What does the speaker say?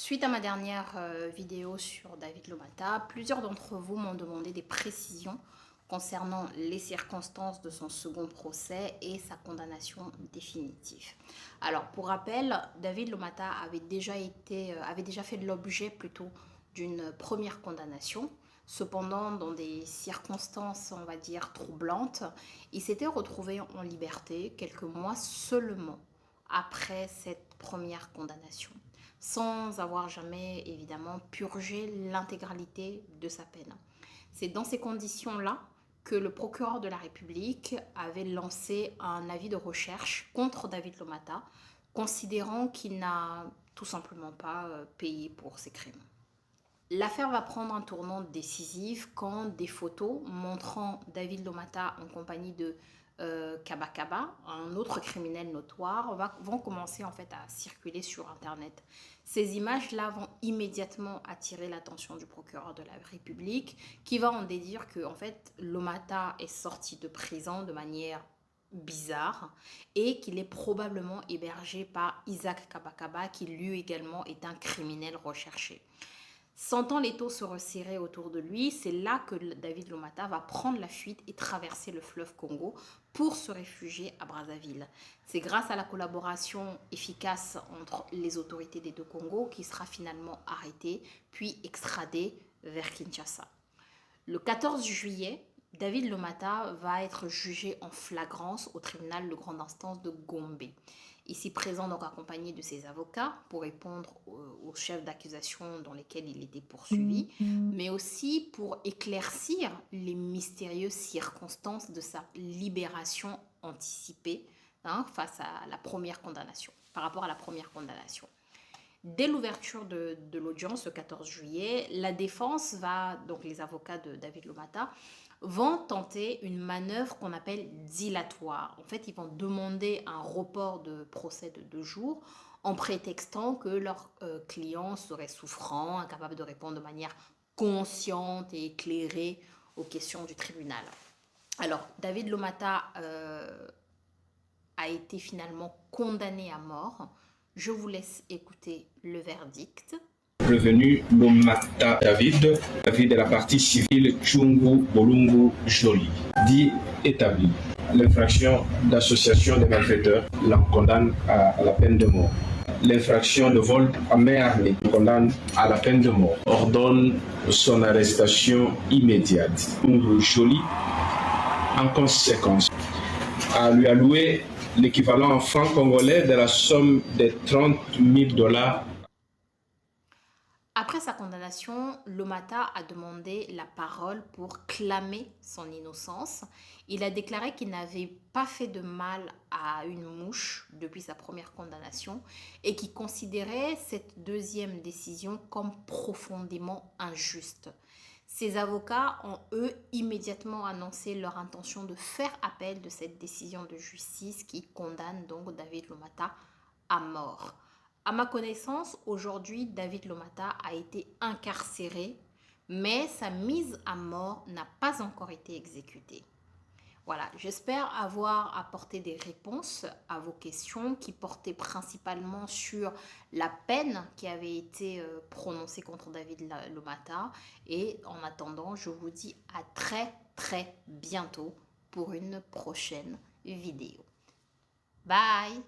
Suite à ma dernière vidéo sur David Lomata, plusieurs d'entre vous m'ont demandé des précisions concernant les circonstances de son second procès et sa condamnation définitive. Alors, pour rappel, David Lomata avait déjà fait l'objet plutôt d'une première condamnation. Cependant, dans des circonstances, on va dire, troublantes, il s'était retrouvé en liberté quelques mois seulement après cette première condamnation, sans avoir jamais évidemment purgé l'intégralité de sa peine. C'est dans ces conditions-là que le procureur de la République avait lancé un avis de recherche contre David Lomata, considérant qu'il n'a tout simplement pas payé pour ses crimes. L'affaire va prendre un tournant décisif quand des photos montrant David Lomata en compagnie de Kaba Kaba, un autre criminel notoire, vont commencer en fait à circuler sur Internet. Ces images-là vont immédiatement attirer l'attention du procureur de la République, qui va en déduire que en fait Lomata est sorti de prison de manière bizarre et qu'il est probablement hébergé par Isaac Kabakaba, qui lui également est un criminel recherché. Sentant les taux se resserrer autour de lui, c'est là que David Lomata va prendre la fuite et traverser le fleuve Congo pour se réfugier à Brazzaville. C'est grâce à la collaboration efficace entre les autorités des deux Congos qu'il sera finalement arrêté puis extradé vers Kinshasa. Le 14 juillet, David Lomata va être jugé en flagrance au tribunal de grande instance de Gombe. Ici présent donc accompagné de ses avocats pour répondre aux chefs d'accusation dans lesquels il était poursuivi, mais aussi pour éclaircir les mystérieuses circonstances de sa libération anticipée face à la première condamnation, par rapport à la première condamnation. Dès l'ouverture de l'audience le 14 juillet, la défense donc les avocats de David Lomata, vont tenter une manœuvre qu'on appelle dilatoire. En fait, ils vont demander un report de procès de 2 jours en prétextant que leur client serait souffrant, incapable de répondre de manière consciente et éclairée aux questions du tribunal. Alors, David Lomata a été finalement condamné à mort. Je vous laisse écouter le verdict. Prévenu Lomata David de la partie civile Chungu Bolungu Joly, dit établi. L'infraction d'association des malfaiteurs l'en condamne à la peine de mort. L'infraction de vol à main armée condamne à la peine de mort. Ordonne son arrestation immédiate. Chungu Joly, en conséquence, a lui alloué l'équivalent en francs congolais de la somme de 30 000 $. Après sa condamnation, Lomata a demandé la parole pour clamer son innocence. Il a déclaré qu'il n'avait pas fait de mal à une mouche depuis sa première condamnation et qu'il considérait cette deuxième décision comme profondément injuste. Ses avocats ont, eux, immédiatement annoncé leur intention de faire appel de cette décision de justice qui condamne donc David Lomata à mort. À ma connaissance, aujourd'hui, David Lomata a été incarcéré, mais sa mise à mort n'a pas encore été exécutée. Voilà, j'espère avoir apporté des réponses à vos questions qui portaient principalement sur la peine qui avait été prononcée contre David Lomata. Et en attendant, je vous dis à très très bientôt pour une prochaine vidéo. Bye!